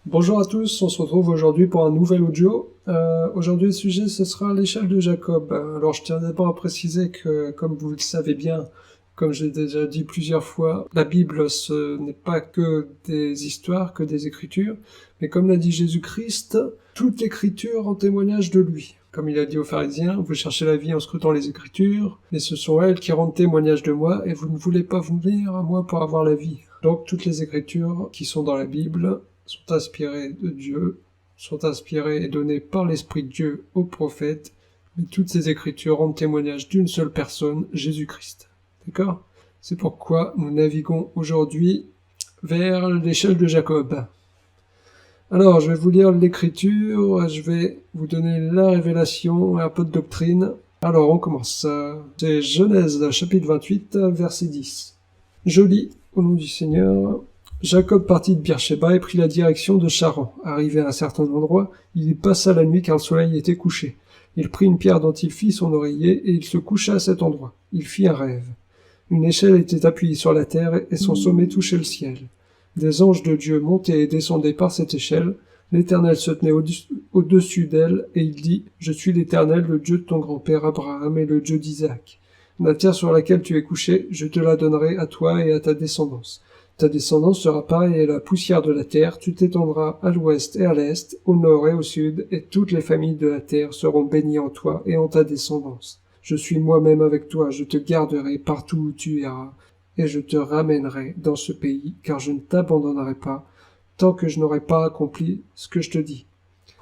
Bonjour à tous, on se retrouve aujourd'hui pour un nouvel audio. Aujourd'hui le sujet ce sera l'échelle de Jacob. Alors je tiens d'abord à préciser que comme vous le savez bien, comme j'ai déjà dit plusieurs fois, la Bible ce n'est pas que des histoires, que des écritures, mais comme l'a dit Jésus-Christ, toute l'écriture en témoignage de lui. Comme il a dit aux pharisiens, vous cherchez la vie en scrutant les écritures, mais ce sont elles qui rendent témoignage de moi, et vous ne voulez pas venir à moi pour avoir la vie. Donc toutes les écritures qui sont dans la Bible sont inspirées de Dieu, sont inspirées et données par l'Esprit de Dieu aux prophètes, mais toutes ces écritures rendent témoignage d'une seule personne, Jésus-Christ. D'accord ? C'est pourquoi nous naviguons aujourd'hui vers l'échelle de Jacob. Alors, je vais vous lire l'écriture, je vais vous donner la révélation et un peu de doctrine. Alors, on commence. C'est Genèse, chapitre 28, verset 10. Je lis, au nom du Seigneur. Jacob partit de Beersheba et prit la direction de Charan. Arrivé à un certain endroit, il y passa la nuit car le soleil était couché. Il prit une pierre dont il fit son oreiller et il se coucha à cet endroit. Il fit un rêve. Une échelle était appuyée sur la terre et son sommet touchait le ciel. Des anges de Dieu montaient et descendaient par cette échelle. L'Éternel se tenait au-dessus d'elle et il dit « Je suis l'Éternel, le Dieu de ton grand-père Abraham et le Dieu d'Isaac. La terre sur laquelle tu es couché, je te la donnerai à toi et à ta descendance. Ta descendance sera pareille à la poussière de la terre, tu t'étendras à l'ouest et à l'est, au nord et au sud, et toutes les familles de la terre seront bénies en toi et en ta descendance. Je suis moi-même avec toi, je te garderai partout où tu iras, et je te ramènerai dans ce pays, car je ne t'abandonnerai pas, tant que je n'aurai pas accompli ce que je te dis. »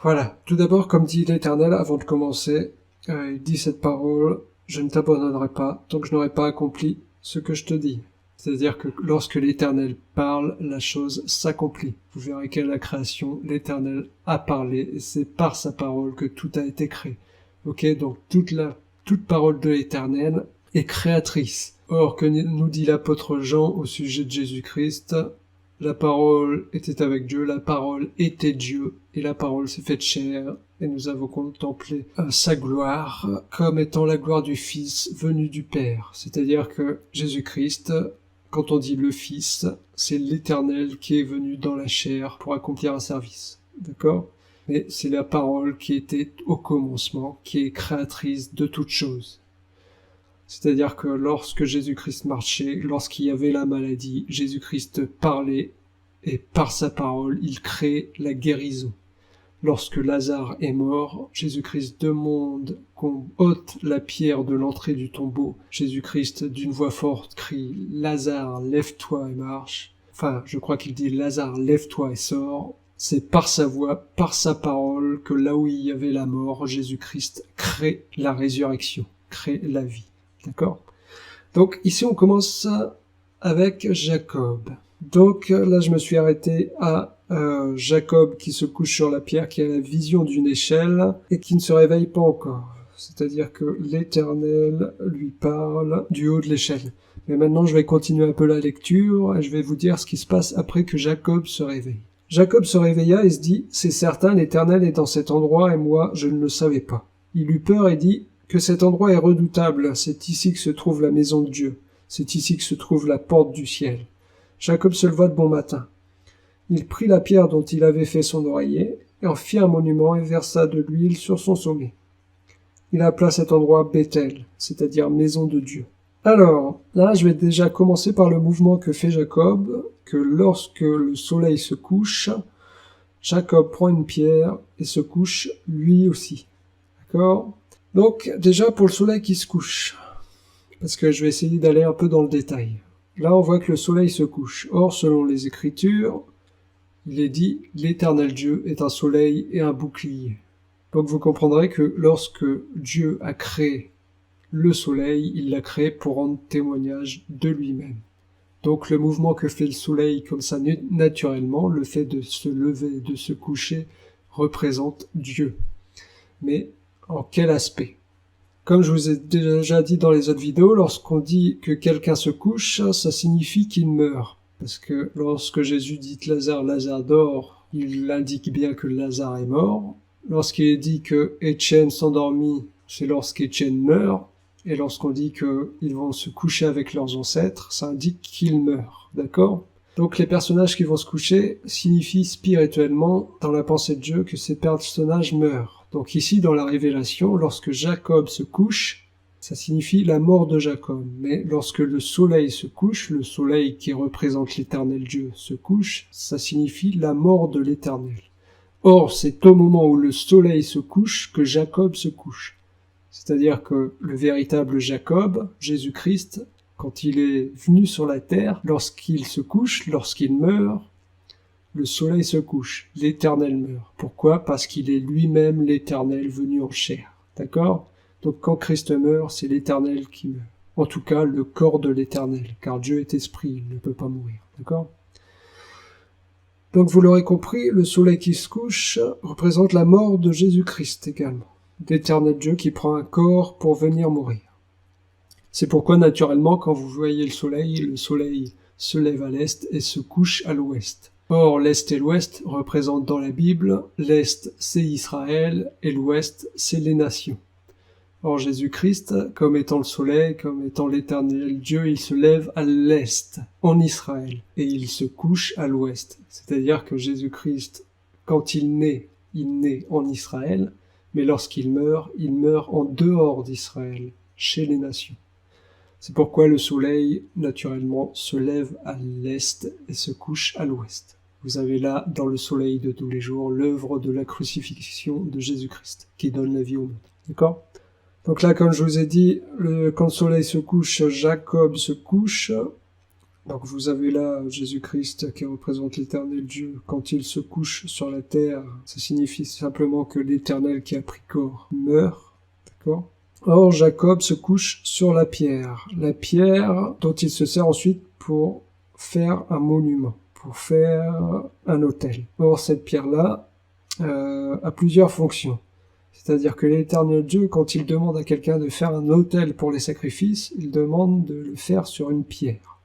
Voilà. Tout d'abord, comme dit l'Éternel avant de commencer, il dit cette parole, « Je ne t'abandonnerai pas, tant que je n'aurai pas accompli ce que je te dis. » C'est-à-dire que lorsque l'Éternel parle, la chose s'accomplit. Vous verrez qu'à la création, l'Éternel a parlé, et c'est par sa parole que tout a été créé. Ok, donc toute parole de l'Éternel est créatrice. Or, que nous dit l'apôtre Jean au sujet de Jésus-Christ, la parole était avec Dieu, la parole était Dieu, et la parole s'est faite chair, et nous avons contemplé sa gloire comme étant la gloire du Fils venu du Père. C'est-à-dire que Jésus-Christ, quand on dit le Fils, c'est l'Éternel qui est venu dans la chair pour accomplir un service. D'accord ? Mais c'est la parole qui était au commencement, qui est créatrice de toutes choses. C'est-à-dire que lorsque Jésus-Christ marchait, lorsqu'il y avait la maladie, Jésus-Christ parlait et par sa parole, il crée la guérison. Lorsque Lazare est mort, Jésus-Christ demande qu'on ôte la pierre de l'entrée du tombeau. Jésus-Christ, d'une voix forte, crie « Lazare, lève-toi et marche ». Enfin, je crois qu'il dit « Lazare, lève-toi et sors ». C'est par sa voix, par sa parole, que là où il y avait la mort, Jésus-Christ crée la résurrection, crée la vie. D'accord ? Donc ici on commence avec Jacob. Donc là je me suis arrêté à Jacob qui se couche sur la pierre, qui a la vision d'une échelle et qui ne se réveille pas encore. C'est-à-dire que l'Éternel lui parle du haut de l'échelle. Mais maintenant je vais continuer un peu la lecture et je vais vous dire ce qui se passe après que Jacob se réveille. Jacob se réveilla et se dit « C'est certain, l'Éternel est dans cet endroit et moi je ne le savais pas. » Il eut peur et dit « Que cet endroit est redoutable, c'est ici que se trouve la maison de Dieu, c'est ici que se trouve la porte du ciel. » Jacob se leva de bon matin. Il prit la pierre dont il avait fait son oreiller, et en fit un monument et versa de l'huile sur son sommet. Il appela cet endroit Bethel, c'est-à-dire maison de Dieu. Alors, là, je vais déjà commencer par le mouvement que fait Jacob, que lorsque le soleil se couche, Jacob prend une pierre et se couche lui aussi. D'accord ? Donc, déjà pour le soleil qui se couche, parce que je vais essayer d'aller un peu dans le détail. Là, on voit que le soleil se couche. Or, selon les Écritures, il est dit « L'Éternel Dieu est un soleil et un bouclier ». Donc vous comprendrez que lorsque Dieu a créé le soleil, il l'a créé pour rendre témoignage de lui-même. Donc le mouvement que fait le soleil comme ça naturellement, le fait de se lever, de se coucher, représente Dieu. Mais en quel aspect ? Comme je vous ai déjà dit dans les autres vidéos, lorsqu'on dit que quelqu'un se couche, ça signifie qu'il meurt. Parce que lorsque Jésus dit Lazare, Lazare dort, il indique bien que Lazare est mort. Lorsqu'il est dit que Étienne s'endormit, c'est lorsqu'Étienne meurt. Et lorsqu'on dit qu'ils vont se coucher avec leurs ancêtres, ça indique qu'ils meurent. D'accord ? Donc les personnages qui vont se coucher signifient spirituellement, dans la pensée de Dieu, que ces personnages meurent. Donc ici, dans la Révélation, lorsque Jacob se couche, ça signifie la mort de Jacob. Mais lorsque le soleil se couche, le soleil qui représente l'éternel Dieu se couche, ça signifie la mort de l'éternel. Or, c'est au moment où le soleil se couche que Jacob se couche. C'est-à-dire que le véritable Jacob, Jésus-Christ, quand il est venu sur la terre, lorsqu'il se couche, lorsqu'il meurt, le soleil se couche, l'Éternel meurt. Pourquoi ? Parce qu'il est lui-même l'Éternel venu en chair. D'accord ? Donc quand Christ meurt, c'est l'Éternel qui meurt. En tout cas, le corps de l'Éternel, car Dieu est esprit, il ne peut pas mourir. D'accord ? Donc vous l'aurez compris, le soleil qui se couche représente la mort de Jésus-Christ également. L'Éternel Dieu qui prend un corps pour venir mourir. C'est pourquoi, naturellement, quand vous voyez le soleil se lève à l'est et se couche à l'ouest. Or, l'est et l'ouest représentent dans la Bible, l'est c'est Israël et l'ouest c'est les nations. Or, Jésus-Christ, comme étant le soleil, comme étant l'éternel Dieu, il se lève à l'est, en Israël, et il se couche à l'ouest. C'est-à-dire que Jésus-Christ, quand il naît en Israël, mais lorsqu'il meurt en dehors d'Israël, chez les nations. C'est pourquoi le soleil, naturellement, se lève à l'est et se couche à l'ouest. Vous avez là, dans le soleil de tous les jours, l'œuvre de la crucifixion de Jésus-Christ, qui donne la vie au monde. D'accord ? Donc là, comme je vous ai dit, quand le soleil se couche, Jacob se couche. Donc vous avez là Jésus-Christ qui représente l'éternel Dieu. Quand il se couche sur la terre, ça signifie simplement que l'éternel qui a pris corps meurt. D'accord ? Or, Jacob se couche sur la pierre dont il se sert ensuite pour faire un monument, pour faire un autel. Or, cette pierre-là a plusieurs fonctions. C'est-à-dire que l'Éternel Dieu, quand il demande à quelqu'un de faire un autel pour les sacrifices, il demande de le faire sur une pierre.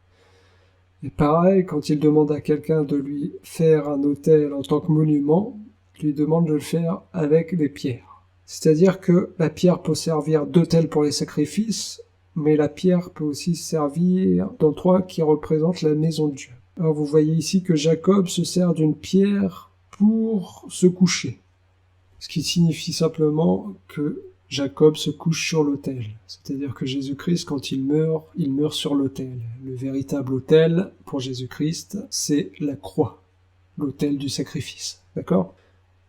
Et pareil, quand il demande à quelqu'un de lui faire un autel en tant que monument, il lui demande de le faire avec des pierres. C'est-à-dire que la pierre peut servir d'autel pour les sacrifices, mais la pierre peut aussi servir d'endroit qui représente la maison de Dieu. Alors vous voyez ici que Jacob se sert d'une pierre pour se coucher. Ce qui signifie simplement que Jacob se couche sur l'autel. C'est-à-dire que Jésus-Christ, quand il meurt sur l'autel. Le véritable autel pour Jésus-Christ, c'est la croix, l'autel du sacrifice. D'accord ?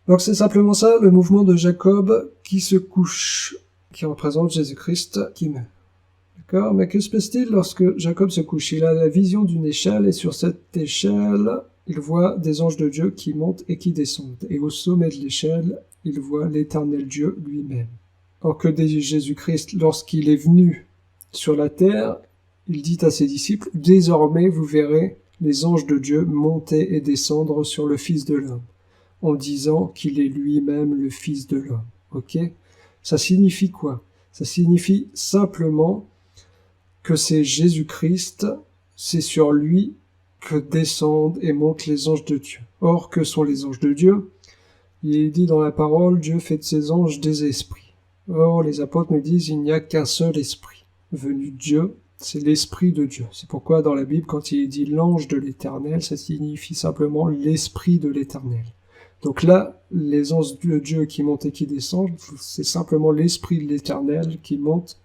Donc c'est simplement ça, le mouvement de Jacob qui se couche, qui représente Jésus-Christ qui meurt. D'accord ? Mais que se passe-t-il lorsque Jacob se couche ? Il a la vision d'une échelle, et sur cette échelle, il voit des anges de Dieu qui montent et qui descendent. Et au sommet de l'échelle, il voit l'éternel Dieu lui-même. Or que dit Jésus-Christ lorsqu'il est venu sur la terre, il dit à ses disciples, « Désormais vous verrez les anges de Dieu monter et descendre sur le Fils de l'homme. » En disant qu'il est lui-même le Fils de l'homme. Ok ? Ça signifie quoi ? Ça signifie simplement que c'est Jésus-Christ, c'est sur lui que descendent et montent les anges de Dieu. Or, que sont les anges de Dieu ? Il est dit dans la parole, Dieu fait de ses anges des esprits. Or, les apôtres nous disent, il n'y a qu'un seul esprit venu de Dieu, c'est l'esprit de Dieu. C'est pourquoi dans la Bible, quand il est dit l'ange de l'Éternel, ça signifie simplement l'esprit de l'Éternel. Donc là, les anges de Dieu qui montent et qui descendent, c'est simplement l'Esprit de l'Éternel qui monte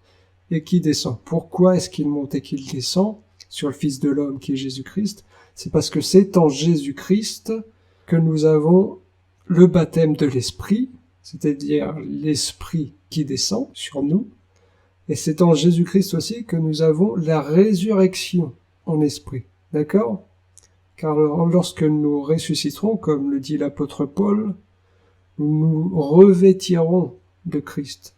et qui descend. Pourquoi est-ce qu'il monte et qu'il descend sur le Fils de l'homme qui est Jésus-Christ ? C'est parce que c'est en Jésus-Christ que nous avons le baptême de l'Esprit, c'est-à-dire l'Esprit qui descend sur nous, et c'est en Jésus-Christ aussi que nous avons la résurrection en esprit. D'accord ? Car lorsque nous ressusciterons, comme le dit l'apôtre Paul, nous nous revêtirons de Christ.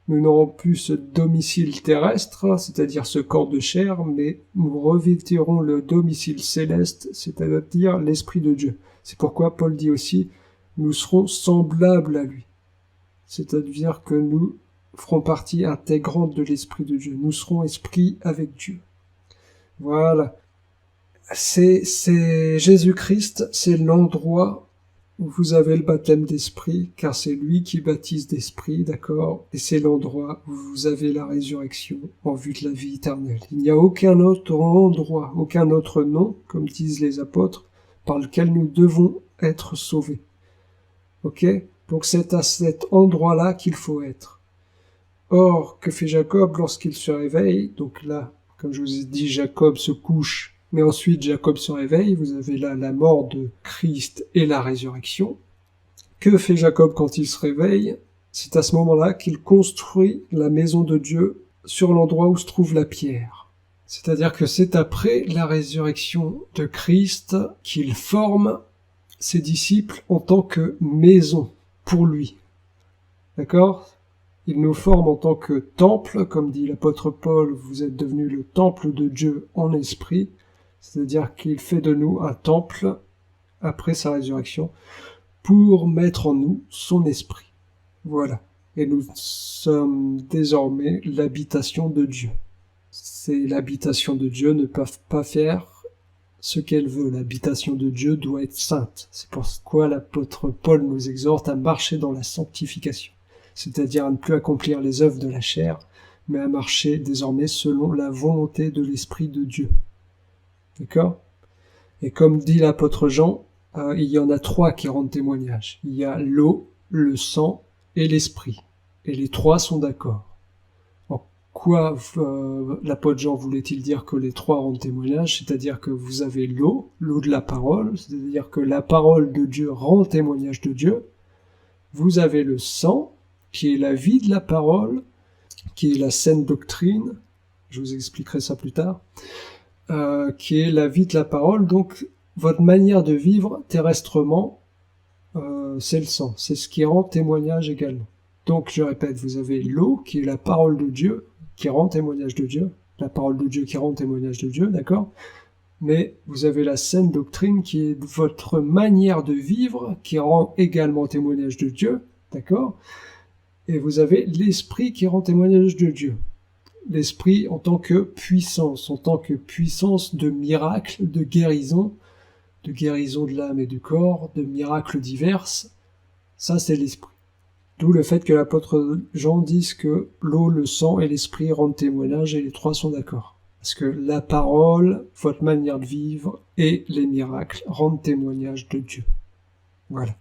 Nous n'aurons plus ce domicile terrestre, c'est-à-dire ce corps de chair, mais nous revêtirons le domicile céleste, c'est-à-dire l'Esprit de Dieu. C'est pourquoi Paul dit aussi, nous serons semblables à lui. C'est-à-dire que nous ferons partie intégrante de l'Esprit de Dieu. Nous serons esprit avec Dieu. Voilà. C'est Jésus-Christ, c'est l'endroit vous avez le baptême d'esprit, car c'est lui qui baptise d'esprit, d'accord? Et c'est l'endroit où vous avez la résurrection en vue de la vie éternelle. Il n'y a aucun autre endroit, aucun autre nom, comme disent les apôtres, par lequel nous devons être sauvés. Ok? Donc c'est à cet endroit-là qu'il faut être. Or, que fait Jacob lorsqu'il se réveille? Donc là, comme je vous ai dit, Jacob se couche, mais ensuite Jacob se réveille. Vous avez là la mort de Christ et la résurrection. Que fait Jacob quand il se réveille? C'est à ce moment-là qu'il construit la maison de Dieu sur l'endroit où se trouve la pierre. C'est-à-dire que c'est après la résurrection de Christ qu'il forme ses disciples en tant que maison pour lui. D'accord? Il nous forme en tant que temple, comme dit l'apôtre Paul, vous êtes devenus le temple de Dieu en esprit, c'est-à-dire qu'il fait de nous un temple après sa résurrection pour mettre en nous son esprit. Voilà. Et nous sommes désormais l'habitation de Dieu. C'est l'habitation de Dieu ne peuvent pas faire ce qu'elle veut. L'habitation de Dieu doit être sainte. C'est pourquoi l'apôtre Paul nous exhorte à marcher dans la sanctification, c'est-à-dire à ne plus accomplir les œuvres de la chair, mais à marcher désormais selon la volonté de l'Esprit de Dieu. D'accord? Et comme dit l'apôtre Jean, il y en a 3 qui rendent témoignage. Il y a l'eau, le sang et l'Esprit. Et les 3 sont d'accord. En quoi l'apôtre Jean voulait-il dire que les 3 rendent témoignage? C'est-à-dire que vous avez l'eau de la parole, c'est-à-dire que la parole de Dieu rend témoignage de Dieu. Vous avez le sang, qui est la vie de la parole, qui est la saine doctrine, je vous expliquerai ça plus tard, qui est la vie de la parole. Donc votre manière de vivre terrestrement, c'est le sang, c'est ce qui rend témoignage également. Donc je répète, vous avez l'eau, qui est la parole de Dieu, qui rend témoignage de Dieu, la parole de Dieu qui rend témoignage de Dieu, d'accord? Mais vous avez la saine doctrine, qui est votre manière de vivre, qui rend également témoignage de Dieu, d'accord? Et vous avez l'esprit qui rend témoignage de Dieu. L'esprit en tant que puissance de miracle, de guérison de l'âme et du corps, de miracles divers. Ça, c'est l'esprit. D'où le fait que l'apôtre Jean dise que l'eau, le sang et l'esprit rendent témoignage et les 3 sont d'accord. Parce que la parole, votre manière de vivre et les miracles rendent témoignage de Dieu. Voilà.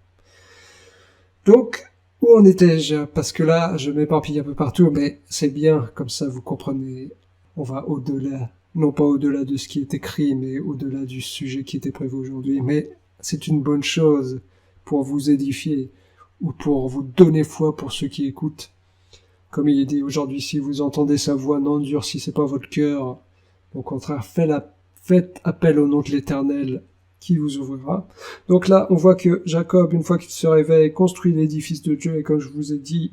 Donc, où en étais-je? Parce que là, je m'éparpille un peu partout, mais c'est bien, comme ça vous comprenez. On va au-delà, non pas au-delà de ce qui est écrit, mais au-delà du sujet qui était prévu aujourd'hui. Mais c'est une bonne chose pour vous édifier ou pour vous donner foi pour ceux qui écoutent. Comme il est dit aujourd'hui, si vous entendez sa voix, n'endurcissez pas votre cœur. Au contraire, faites appel au nom de l'Éternel qui vous ouvrira. Donc là, on voit que Jacob, une fois qu'il se réveille, construit l'édifice de Dieu, et comme je vous ai dit,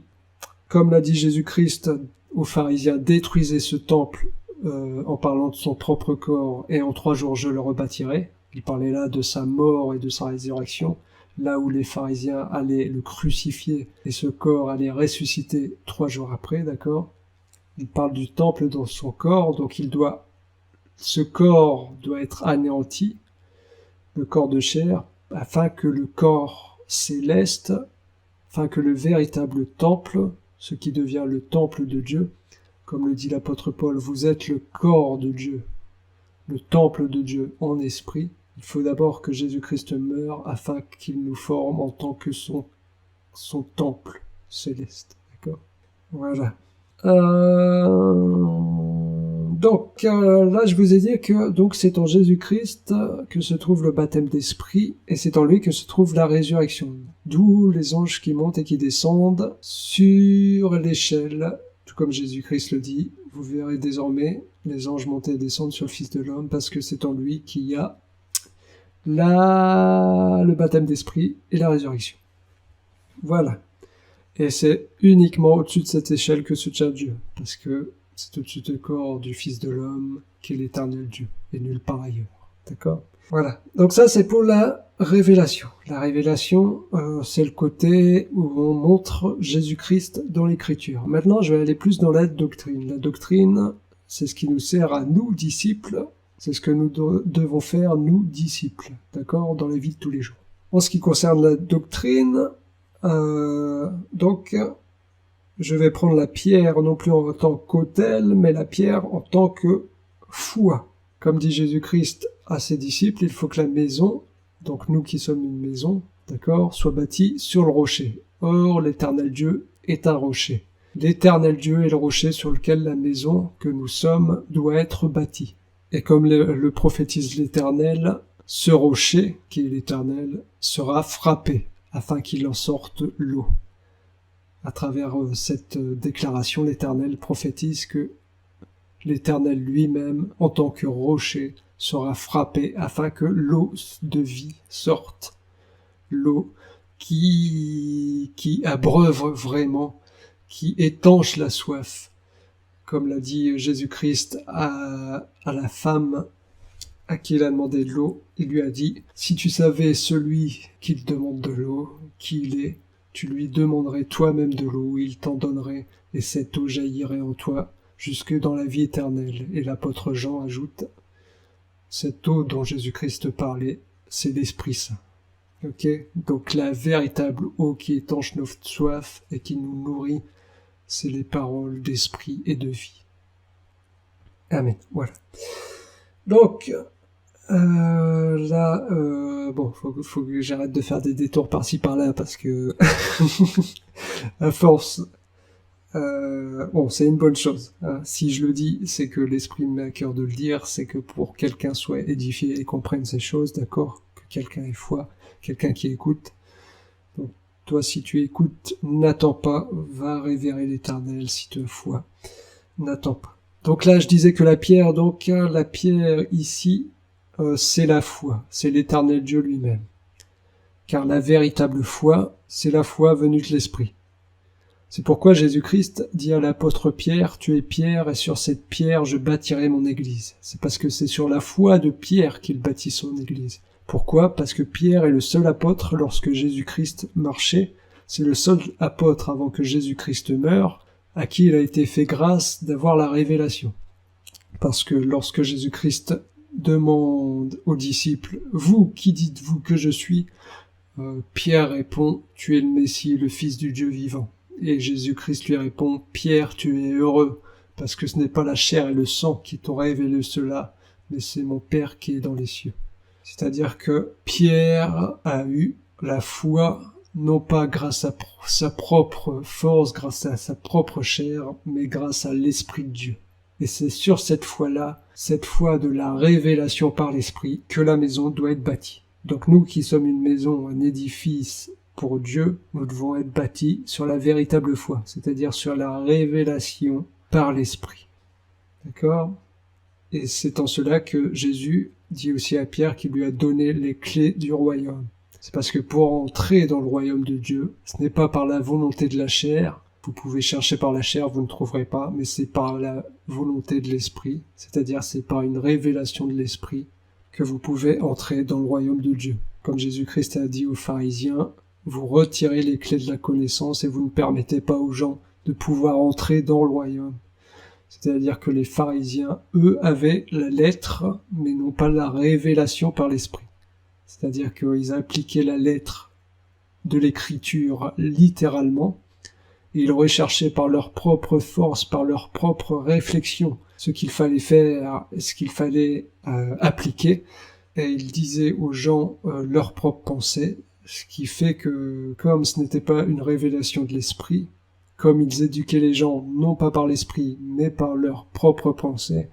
comme l'a dit Jésus-Christ aux pharisiens, détruisez ce temple en parlant de son propre corps, et en 3 jours je le rebâtirai. Il parlait là de sa mort et de sa résurrection, là où les pharisiens allaient le crucifier, et ce corps allait ressusciter 3 jours après, d'accord? Il parle du temple dans son corps, donc ce corps doit être anéanti, le corps de chair, afin que le corps céleste, afin que le véritable temple, ce qui devient le temple de Dieu, comme le dit l'apôtre Paul, vous êtes le corps de Dieu, le temple de Dieu en esprit. Il faut d'abord que Jésus-Christ meure afin qu'il nous forme en tant que son temple céleste. D'accord? Voilà. Donc là, je vous ai dit que donc c'est en Jésus-Christ que se trouve le baptême d'esprit, et c'est en lui que se trouve la résurrection. D'où les anges qui montent et qui descendent sur l'échelle, tout comme Jésus-Christ le dit. Vous verrez désormais les anges monter et descendre sur le Fils de l'homme, parce que c'est en lui qu'il y a le baptême d'esprit et la résurrection. Voilà. Et c'est uniquement au-dessus de cette échelle que se tient Dieu, parce que c'est au-dessus du corps du Fils de l'homme qui est l'éternel Dieu, et nulle part ailleurs. D'accord? Voilà. Donc ça, c'est pour la révélation. La révélation, c'est le côté où on montre Jésus-Christ dans l'Écriture. Maintenant, je vais aller plus dans la doctrine. La doctrine, c'est ce qui nous sert à nous, disciples. C'est ce que nous devons faire, nous, disciples. D'accord? Dans la vie de tous les jours. En ce qui concerne la doctrine, donc, je vais prendre la pierre non plus en tant qu'autel, mais la pierre en tant que foi. Comme dit Jésus-Christ à ses disciples, il faut que la maison, donc nous qui sommes une maison, d'accord, soit bâtie sur le rocher. Or, l'éternel Dieu est un rocher. L'éternel Dieu est le rocher sur lequel la maison que nous sommes doit être bâtie. Et comme le prophétise l'Éternel, ce rocher, qui est l'Éternel, sera frappé, afin qu'il en sorte l'eau. À travers cette déclaration, l'Éternel prophétise que l'Éternel lui-même, en tant que rocher, sera frappé afin que l'eau de vie sorte. L'eau qui abreuve vraiment, qui étanche la soif. Comme l'a dit Jésus-Christ à la femme à qui il a demandé de l'eau, il lui a dit « Si tu savais celui qui te demande de l'eau, qui il est, tu lui demanderais toi-même de l'eau, il t'en donnerait, et cette eau jaillirait en toi jusque dans la vie éternelle. » Et l'apôtre Jean ajoute « Cette eau dont Jésus-Christ parlait, c'est l'Esprit Saint. » Ok, donc la véritable eau qui étanche notre soif et qui nous nourrit, c'est les paroles d'esprit et de vie. Amen. Voilà. Donc, là, bon, faut que j'arrête de faire des détours par-ci par-là parce que, à force, bon, c'est une bonne chose. Hein. Si je le dis, c'est que l'esprit me met à cœur de le dire, c'est que pour quelqu'un soit édifié et comprenne ces choses, d'accord, que quelqu'un ait foi, quelqu'un qui écoute. Donc, toi, si tu écoutes, n'attends pas, va révérer l'Éternel si tu as foi. N'attends pas. Donc là, je disais que la pierre ici, c'est la foi, c'est l'Éternel Dieu lui-même. Car la véritable foi, c'est la foi venue de l'Esprit. C'est pourquoi Jésus-Christ dit à l'apôtre Pierre, « Tu es Pierre, et sur cette pierre je bâtirai mon église. » C'est parce que c'est sur la foi de Pierre qu'il bâtit son église. Pourquoi ? Parce que Pierre est le seul apôtre lorsque Jésus-Christ marchait. C'est le seul apôtre avant que Jésus-Christ meure, à qui il a été fait grâce d'avoir la révélation. Parce que lorsque Jésus-Christ demande aux disciples, « Vous, qui dites-vous que je suis ?» Pierre répond, « Tu es le Messie, le Fils du Dieu vivant. » Et Jésus-Christ lui répond, « Pierre, tu es heureux, parce que ce n'est pas la chair et le sang qui t'ont révélé cela, mais c'est mon Père qui est dans les cieux. » C'est-à-dire que Pierre a eu la foi, non pas grâce à sa propre force, grâce à sa propre chair, mais grâce à l'Esprit de Dieu. Et c'est sur cette foi-là, cette foi de la révélation par l'Esprit, que la maison doit être bâtie. Donc nous qui sommes une maison, un édifice pour Dieu, nous devons être bâtis sur la véritable foi, c'est-à-dire sur la révélation par l'Esprit. D'accord ? Et c'est en cela que Jésus dit aussi à Pierre qu'il lui a donné les clés du royaume. C'est parce que pour entrer dans le royaume de Dieu, ce n'est pas par la volonté de la chair, vous pouvez chercher par la chair, vous ne trouverez pas, mais c'est par la volonté de l'Esprit, c'est-à-dire c'est par une révélation de l'Esprit que vous pouvez entrer dans le royaume de Dieu. Comme Jésus-Christ a dit aux pharisiens, vous retirez les clés de la connaissance et vous ne permettez pas aux gens de pouvoir entrer dans le royaume. C'est-à-dire que les pharisiens, eux, avaient la lettre, mais non pas la révélation par l'Esprit. C'est-à-dire qu'ils appliquaient la lettre de l'écriture littéralement, et ils recherchaient par leur propre force, par leur propre réflexion, ce qu'il fallait faire, ce qu'il fallait appliquer, et ils disaient aux gens leurs propres pensées, ce qui fait que, comme ce n'était pas une révélation de l'Esprit, comme ils éduquaient les gens, non pas par l'Esprit, mais par leurs propres pensées,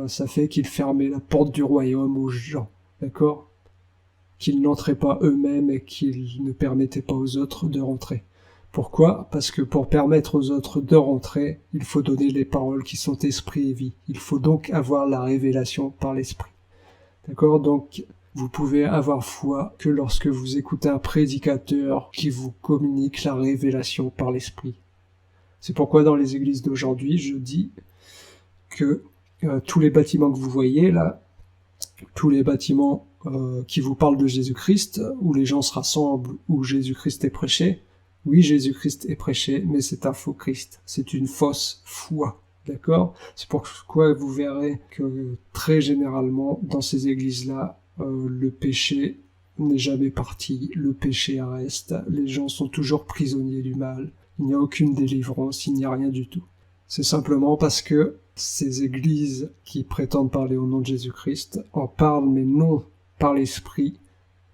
ça fait qu'ils fermaient la porte du royaume aux gens, d'accord ? Qu'ils n'entraient pas eux-mêmes et qu'ils ne permettaient pas aux autres de rentrer. Pourquoi ? Parce que pour permettre aux autres de rentrer, il faut donner les paroles qui sont esprit et vie. Il faut donc avoir la révélation par l'Esprit. D'accord ? Donc, vous pouvez avoir foi que lorsque vous écoutez un prédicateur qui vous communique la révélation par l'Esprit. C'est pourquoi dans les églises d'aujourd'hui, je dis que tous les bâtiments que vous voyez là, tous les bâtiments qui vous parlent de Jésus-Christ, où les gens se rassemblent, où Jésus-Christ est prêché, oui, Jésus-Christ est prêché, mais c'est un faux Christ, c'est une fausse foi, d'accord ? C'est pourquoi vous verrez que très généralement, dans ces églises-là, le péché n'est jamais parti, le péché reste, les gens sont toujours prisonniers du mal, il n'y a aucune délivrance, il n'y a rien du tout. C'est simplement parce que ces églises qui prétendent parler au nom de Jésus-Christ en parlent, mais non par l'esprit,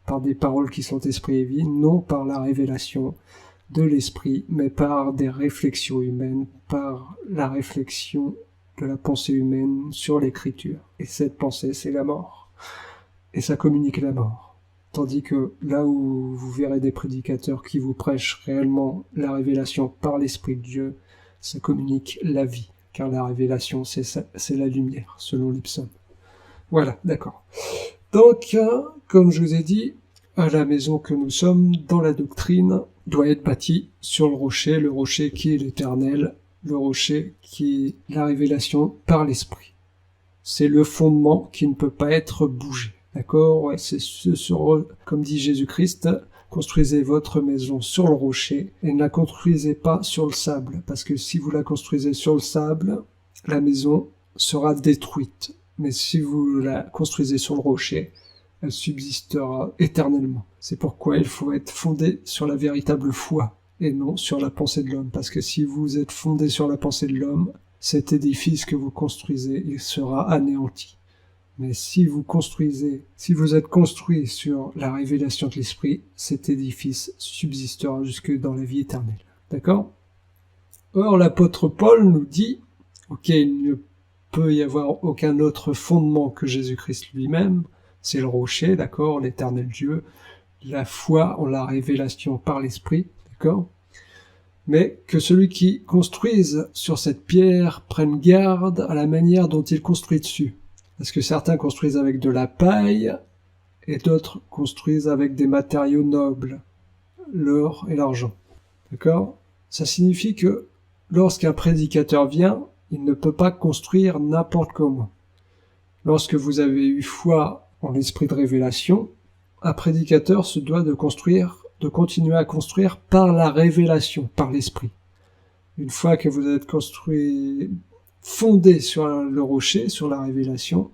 par des paroles qui sont esprit et vie, non par la révélation de l'esprit, mais par des réflexions humaines, par la réflexion de la pensée humaine sur l'écriture. Et cette pensée, c'est la mort. Et ça communique la mort. Tandis que là où vous verrez des prédicateurs qui vous prêchent réellement la révélation par l'Esprit de Dieu, ça communique la vie, car la révélation, c'est la lumière, selon les psaumes. Voilà, d'accord. Donc, comme je vous ai dit, la maison que nous sommes dans la doctrine doit être bâtie sur le rocher qui est l'Éternel, le rocher qui est la révélation par l'Esprit. C'est le fondement qui ne peut pas être bougé. D'accord? Ouais, c'est comme dit Jésus-Christ, construisez votre maison sur le rocher et ne la construisez pas sur le sable. Parce que si vous la construisez sur le sable, la maison sera détruite. Mais si vous la construisez sur le rocher, elle subsistera éternellement. C'est pourquoi il faut être fondé sur la véritable foi et non sur la pensée de l'homme. Parce que si vous êtes fondé sur la pensée de l'homme, cet édifice que vous construisez, il sera anéanti. Mais si vous êtes construit sur la révélation de l'Esprit, cet édifice subsistera jusque dans la vie éternelle. D'accord? Or, l'apôtre Paul nous dit, ok, il ne peut y avoir aucun autre fondement que Jésus-Christ lui-même, c'est le rocher, d'accord, l'éternel Dieu, la foi en la révélation par l'Esprit, d'accord? Mais que celui qui construise sur cette pierre prenne garde à la manière dont il construit dessus. Parce que certains construisent avec de la paille et d'autres construisent avec des matériaux nobles, l'or et l'argent. D'accord? Ça signifie que lorsqu'un prédicateur vient, il ne peut pas construire n'importe comment. Lorsque vous avez eu foi en l'esprit de révélation, un prédicateur se doit de continuer à construire par la révélation, par l'esprit. Une fois que vous êtes construit, fondé sur le rocher, sur la révélation,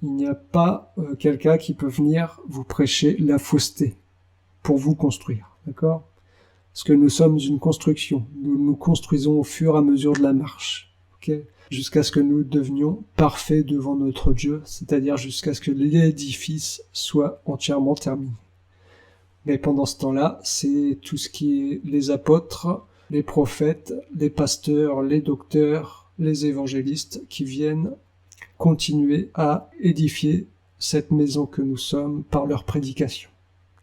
il n'y a pas quelqu'un qui peut venir vous prêcher la fausseté pour vous construire, d'accord? Parce que nous sommes une construction, nous nous construisons au fur et à mesure de la marche, ok? Jusqu'à ce que nous devenions parfaits devant notre Dieu, c'est-à-dire jusqu'à ce que l'édifice soit entièrement terminé. Mais pendant ce temps-là, c'est tout ce qui est les apôtres, les prophètes, les pasteurs, les docteurs, les évangélistes qui viennent continuer à édifier cette maison que nous sommes par leur prédication.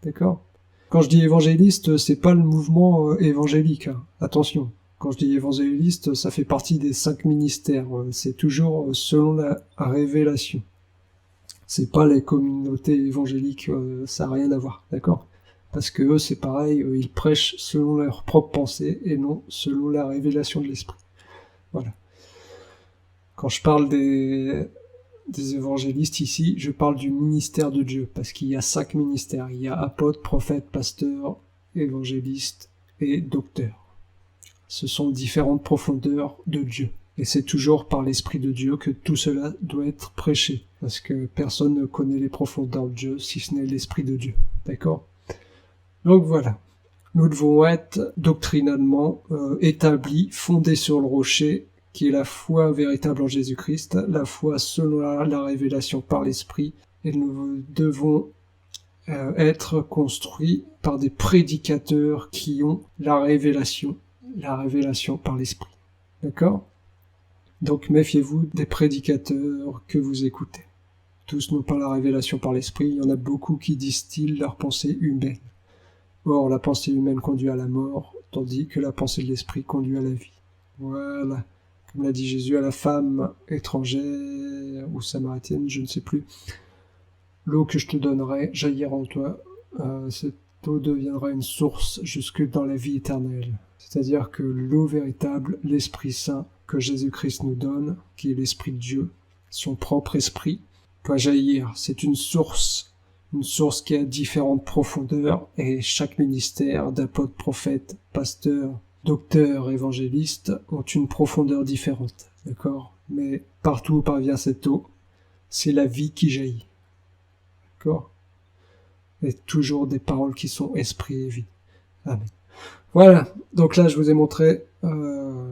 D'accord? Quand je dis évangéliste, c'est pas le mouvement évangélique, hein. Attention. Quand je dis évangéliste, ça fait partie des 5 ministères. C'est toujours selon la révélation. C'est pas les communautés évangéliques, ça n'a rien à voir, d'accord? Parce que eux, c'est pareil, ils prêchent selon leur propre pensée et non selon la révélation de l'esprit. Voilà. Quand je parle des évangélistes ici, je parle du ministère de Dieu, parce qu'il y a 5 ministères. Il y a apôtres, prophètes, pasteurs, évangélistes et docteurs. Ce sont différentes profondeurs de Dieu. Et c'est toujours par l'Esprit de Dieu que tout cela doit être prêché. Parce que personne ne connaît les profondeurs de Dieu si ce n'est l'Esprit de Dieu. D'accord? Donc voilà. Nous devons être doctrinalement établis, fondés sur le rocher, qui est la foi véritable en Jésus-Christ, la foi selon la révélation par l'Esprit, et nous devons être construits par des prédicateurs qui ont la révélation par l'Esprit. D'accord? Donc méfiez-vous des prédicateurs que vous écoutez. Tous n'ont pas la révélation par l'Esprit, il y en a beaucoup qui distillent leur pensée humaine. Or, la pensée humaine conduit à la mort, tandis que la pensée de l'Esprit conduit à la vie. Voilà. Comme l'a dit Jésus à la femme étrangère ou samaritaine, je ne sais plus. L'eau que je te donnerai jaillira en toi. Cette eau deviendra une source jusque dans la vie éternelle. C'est-à-dire que l'eau véritable, l'Esprit Saint que Jésus-Christ nous donne, qui est l'Esprit de Dieu, son propre esprit, doit jaillir. C'est une source qui a différentes profondeurs, et chaque ministère d'apôtre, prophète, pasteur, docteur, évangéliste ont une profondeur différente, d'accord? Mais partout où parvient cette eau, c'est la vie qui jaillit, d'accord? et toujours des paroles qui sont esprit et vie. Amen. Voilà, donc là je vous ai montré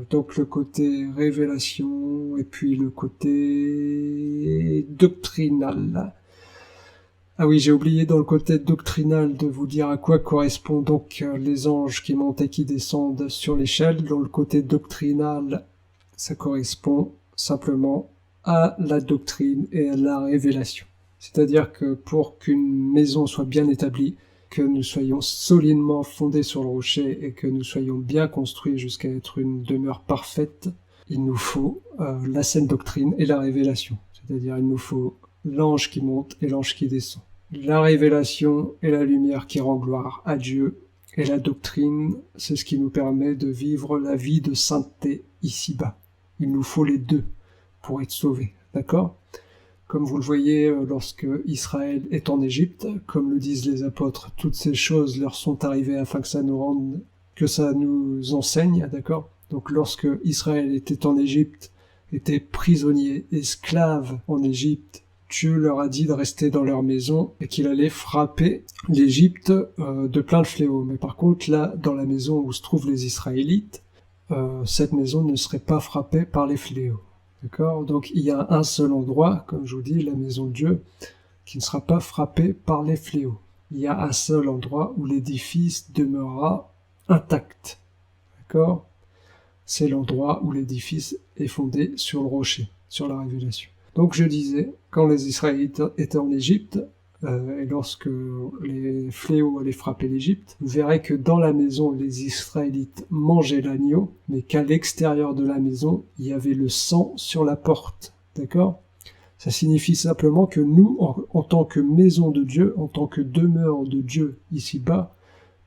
donc le côté révélation et puis le côté doctrinal. Ah oui, j'ai oublié dans le côté doctrinal de vous dire à quoi correspond donc les anges qui montent et qui descendent sur l'échelle. Dans le côté doctrinal, ça correspond simplement à la doctrine et à la révélation. C'est-à-dire que pour qu'une maison soit bien établie, que nous soyons solidement fondés sur le rocher et que nous soyons bien construits jusqu'à être une demeure parfaite, il nous faut la saine doctrine et la révélation. C'est-à-dire il nous faut l'ange qui monte et l'ange qui descend. La révélation est la lumière qui rend gloire à Dieu, et la doctrine, c'est ce qui nous permet de vivre la vie de sainteté ici-bas. Il nous faut les deux pour être sauvés, d'accord ? Comme vous le voyez, lorsque Israël est en Égypte, comme le disent les apôtres, toutes ces choses leur sont arrivées afin que ça nous enseigne, d'accord ? Donc lorsque Israël était en Égypte, était prisonnier, esclave en Égypte, Dieu leur a dit de rester dans leur maison et qu'il allait frapper l'Égypte de plein de fléaux. Mais par contre, là, dans la maison où se trouvent les Israélites, cette maison ne serait pas frappée par les fléaux. D'accord ? Donc il y a un seul endroit, comme je vous dis, la maison de Dieu, qui ne sera pas frappée par les fléaux. Il y a un seul endroit où l'édifice demeurera intact. D'accord ? C'est l'endroit où l'édifice est fondé sur le rocher, sur la révélation. Donc je disais, quand les Israélites étaient en Égypte, et lorsque les fléaux allaient frapper l'Égypte, vous verrez que dans la maison, les Israélites mangeaient l'agneau, mais qu'à l'extérieur de la maison, il y avait le sang sur la porte. D'accord ? Ça signifie simplement que nous, en tant que maison de Dieu, en tant que demeure de Dieu ici-bas,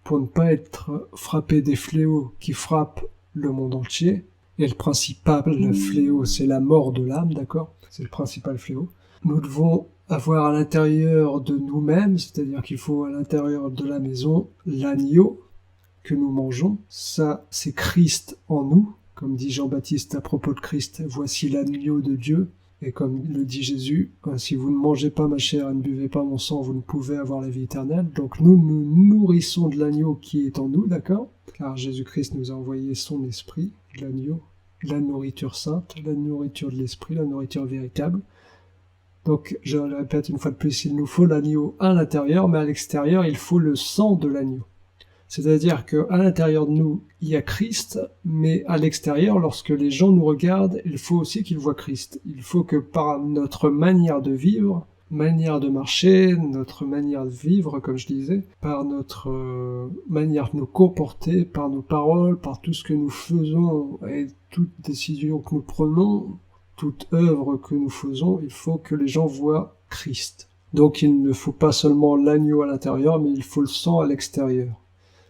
pour ne pas être frappés des fléaux qui frappent le monde entier, et le principal fléau, c'est la mort de l'âme, d'accord ? C'est le principal fléau. Nous devons avoir à l'intérieur de nous-mêmes, c'est-à-dire qu'il faut à l'intérieur de la maison l'agneau que nous mangeons. Ça, c'est Christ en nous, comme dit Jean-Baptiste à propos de Christ, voici l'agneau de Dieu. Et comme le dit Jésus, si vous ne mangez pas ma chair et ne buvez pas mon sang, vous ne pouvez avoir la vie éternelle. Donc nous nous nourrissons de l'agneau qui est en nous, d'accord ? Car Jésus-Christ nous a envoyé son esprit, l'agneau, la nourriture sainte, la nourriture de l'esprit, la nourriture véritable. Donc, je le répète une fois de plus, il nous faut l'agneau à l'intérieur, mais à l'extérieur, il faut le sang de l'agneau. C'est-à-dire qu'à l'intérieur de nous, il y a Christ, mais à l'extérieur, lorsque les gens nous regardent, il faut aussi qu'ils voient Christ. Il faut que par notre manière de vivre, manière de marcher, notre manière de vivre, comme je disais, par notre manière de nous comporter, par nos paroles, par tout ce que nous faisons et toute décision que nous prenons, toute œuvre que nous faisons, il faut que les gens voient Christ. Donc il ne faut pas seulement l'agneau à l'intérieur, mais il faut le sang à l'extérieur.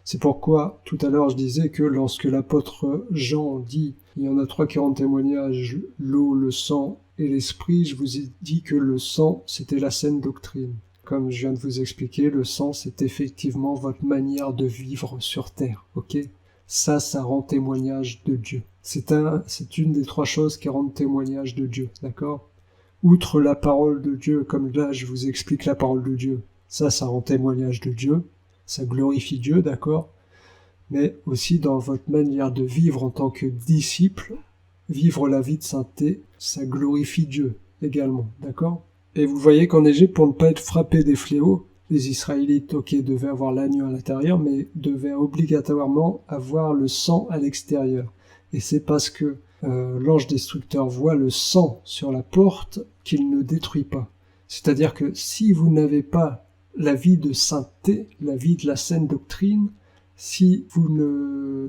C'est pourquoi, tout à l'heure, je disais que lorsque l'apôtre Jean dit « il y en a trois qui rendent témoignage, l'eau, le sang et l'esprit », je vous ai dit que le sang, c'était la saine doctrine. Comme je viens de vous expliquer, le sang, c'est effectivement votre manière de vivre sur terre, ok ? Ça rend témoignage de Dieu. C'est une des trois choses qui rendent témoignage de Dieu, d'accord ? Outre la parole de Dieu, comme là, je vous explique la parole de Dieu, ça rend témoignage de Dieu. Ça glorifie Dieu, d'accord ? Mais aussi dans votre manière de vivre en tant que disciple, vivre la vie de sainteté, ça glorifie Dieu également, d'accord ? Et vous voyez qu'en Égypte, pour ne pas être frappé des fléaux, les Israélites, ok, devaient avoir l'agneau à l'intérieur, mais devaient obligatoirement avoir le sang à l'extérieur. Et c'est parce que l'ange destructeur voit le sang sur la porte qu'il ne détruit pas. C'est-à-dire que si vous n'avez pas la vie de sainteté, la vie de la saine doctrine, si vous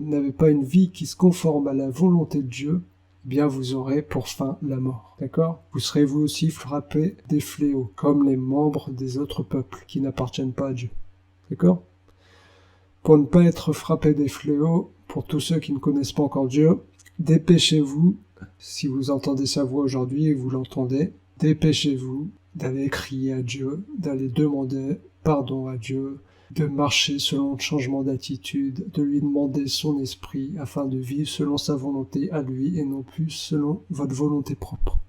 n'avez pas une vie qui se conforme à la volonté de Dieu, eh bien vous aurez pour fin la mort, d'accord ? Vous serez vous aussi frappés des fléaux, comme les membres des autres peuples qui n'appartiennent pas à Dieu, d'accord ? Pour ne pas être frappés des fléaux, pour tous ceux qui ne connaissent pas encore Dieu, dépêchez-vous, si vous entendez sa voix aujourd'hui et vous l'entendez, dépêchez-vous d'aller crier à Dieu, d'aller demander pardon à Dieu, de marcher selon le changement d'attitude, de lui demander son esprit afin de vivre selon sa volonté à lui et non plus selon votre volonté propre,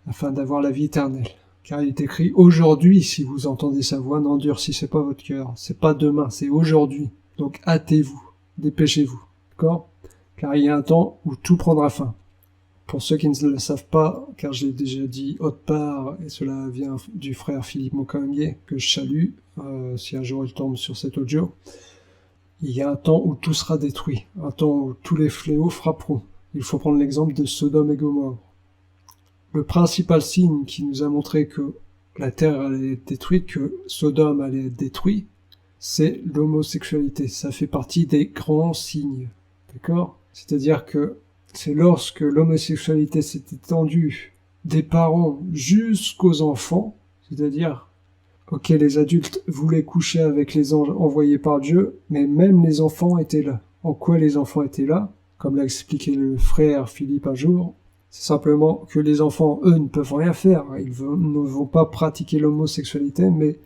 afin d'avoir la vie éternelle. Car il est écrit aujourd'hui, si vous entendez sa voix, n'endurcissez pas votre cœur. C'est pas demain, c'est aujourd'hui. Donc hâtez-vous, dépêchez-vous, d'accord? Car il y a un temps où tout prendra fin. Pour ceux qui ne le savent pas, car je l'ai déjà dit autre part, et cela vient du frère Philippe Mokangué, que je salue, si un jour il tombe sur cet audio, il y a un temps où tout sera détruit, un temps où tous les fléaux frapperont. Il faut prendre l'exemple de Sodome et Gomorrhe. Le principal signe qui nous a montré que la terre allait être détruite, que Sodome allait être détruit, c'est l'homosexualité. Ça fait partie des grands signes. D'accord? C'est-à-dire que c'est lorsque l'homosexualité s'est étendue des parents jusqu'aux enfants, c'est-à-dire, ok, les adultes voulaient coucher avec les anges envoyés par Dieu, mais même les enfants étaient là. En quoi les enfants étaient là? Comme l'a expliqué le frère Philippe un jour, c'est simplement que les enfants, eux, ne peuvent rien faire. Ils ne vont pas pratiquer l'homosexualité, mais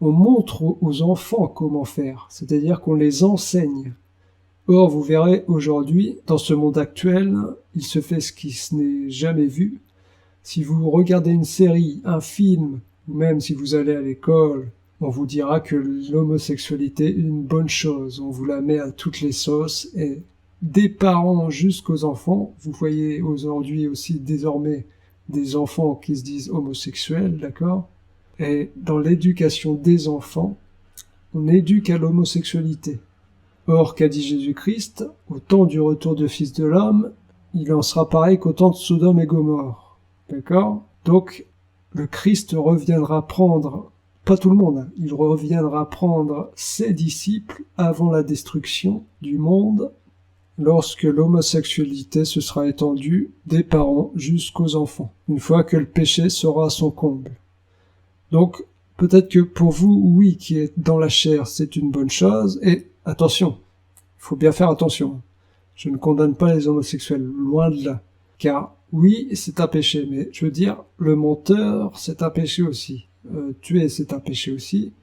on montre aux enfants comment faire. C'est-à-dire qu'on les enseigne. Or, vous verrez, aujourd'hui, dans ce monde actuel, il se fait ce qui se n'est jamais vu. Si vous regardez une série, un film, ou même si vous allez à l'école, on vous dira que l'homosexualité est une bonne chose. On vous la met à toutes les sauces, et des parents jusqu'aux enfants, vous voyez aujourd'hui aussi désormais des enfants qui se disent homosexuels, d'accord? Et dans l'éducation des enfants, on éduque à l'homosexualité. Or, qu'a dit Jésus-Christ, au temps du retour du Fils de l'homme, il en sera pareil qu'au temps de Sodome et Gomorrhe. D'accord? Donc, le Christ reviendra prendre, pas tout le monde, hein, il reviendra prendre ses disciples avant la destruction du monde, lorsque l'homosexualité se sera étendue des parents jusqu'aux enfants, une fois que le péché sera à son comble. Donc, peut-être que pour vous, oui, qui êtes dans la chair, c'est une bonne chose, et attention, il faut bien faire attention. Je ne condamne pas les homosexuels, loin de là. Car oui, c'est un péché, mais je veux dire, le menteur, c'est un péché aussi. Tuer, c'est un péché aussi.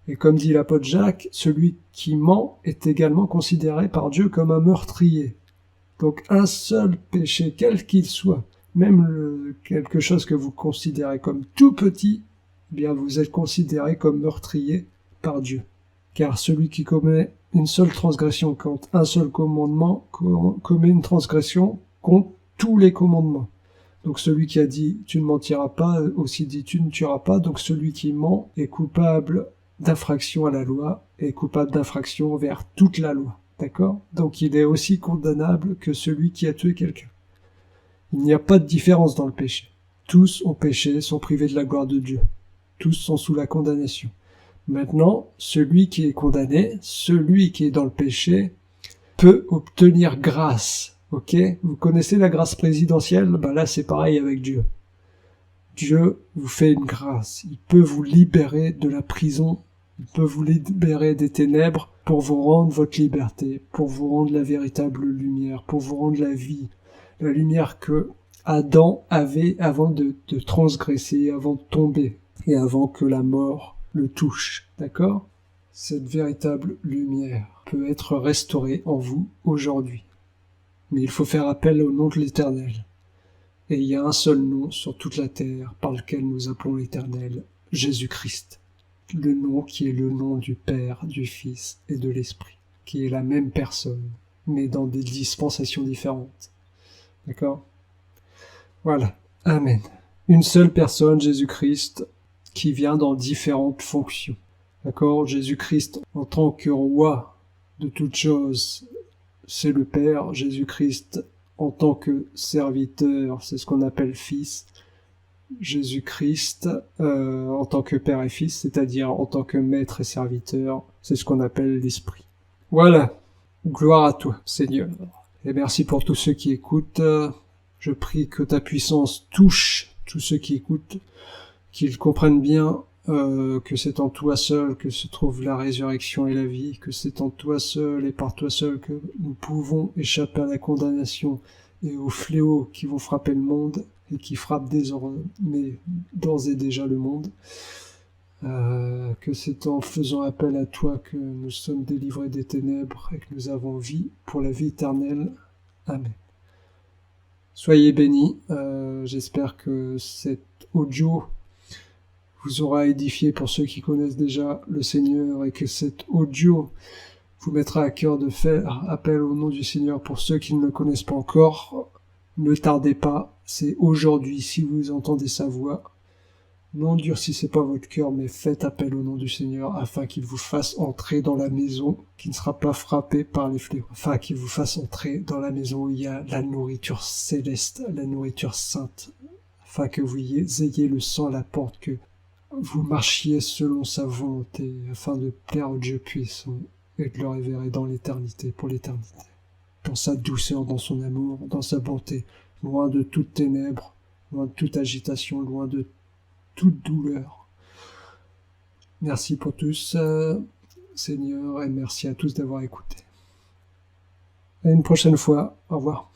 Et comme dit l'apôtre Jacques, celui qui ment est également considéré par Dieu comme un meurtrier. Donc un seul péché, quel qu'il soit, même quelque chose que vous considérez comme tout petit, eh bien vous êtes considéré comme meurtrier par Dieu. Car celui qui commet une seule transgression contre un seul commandement commet une transgression contre tous les commandements. Donc celui qui a dit « tu ne mentiras pas » aussi dit « tu ne tueras pas ». Donc celui qui ment est coupable d'infraction à la loi, est coupable d'infraction envers toute la loi. D'accord? Donc il est aussi condamnable que celui qui a tué quelqu'un. Il n'y a pas de différence dans le péché. Tous ont péché, sont privés de la gloire de Dieu. Tous sont sous la condamnation. Maintenant, celui qui est condamné, celui qui est dans le péché, peut obtenir grâce. Ok? Vous connaissez la grâce présidentielle? Ben là, c'est pareil avec Dieu. Dieu vous fait une grâce. Il peut vous libérer de la prison. Il peut vous libérer des ténèbres pour vous rendre votre liberté, pour vous rendre la véritable lumière, pour vous rendre la vie. La lumière que Adam avait avant de transgresser, avant de tomber, et avant que la mort le touche. D'accord? Cette véritable lumière peut être restaurée en vous aujourd'hui. Mais il faut faire appel au nom de l'Éternel. Et il y a un seul nom sur toute la terre par lequel nous appelons l'Éternel, Jésus-Christ. Le nom qui est le nom du Père, du Fils et de l'Esprit, qui est la même personne, mais dans des dispensations différentes. D'accord? Voilà. Amen. Une seule personne, Jésus-Christ, qui vient dans différentes fonctions. D'accord? Jésus-Christ, en tant que roi de toutes choses, c'est le Père. Jésus-Christ, en tant que serviteur, c'est ce qu'on appelle Fils. Jésus-Christ, en tant que Père et Fils, c'est-à-dire en tant que Maître et serviteur, c'est ce qu'on appelle l'Esprit. Voilà. Gloire à toi, Seigneur. Et merci pour tous ceux qui écoutent. Je prie que ta puissance touche tous ceux qui écoutent, qu'ils comprennent bien que c'est en toi seul que se trouve la résurrection et la vie, que c'est en toi seul et par toi seul que nous pouvons échapper à la condamnation et aux fléaux qui vont frapper le monde et qui frappent désormais d'ores et déjà le monde. Que c'est en faisant appel à toi que nous sommes délivrés des ténèbres et que nous avons vie pour la vie éternelle. Amen. Soyez bénis. J'espère que cet audio vous aura édifié pour ceux qui connaissent déjà le Seigneur et que cet audio vous mettra à cœur de faire appel au nom du Seigneur pour ceux qui ne le connaissent pas encore. Ne tardez pas, c'est aujourd'hui si vous entendez sa voix. N'endurcissez pas votre cœur, mais faites appel au nom du Seigneur afin qu'il vous fasse entrer dans la maison qui ne sera pas frappée par les fléaux, afin qu'il vous fasse entrer dans la maison où il y a la nourriture céleste, la nourriture sainte, afin que vous ayez le sang à la porte, que vous marchiez selon sa volonté, afin de plaire au Dieu puissant et de le révérer dans l'éternité, pour l'éternité, dans sa douceur, dans son amour, dans sa bonté, loin de toute ténèbres, loin de toute agitation, loin de toute douleur. Merci pour tous, Seigneur, et merci à tous d'avoir écouté. À une prochaine fois. Au revoir.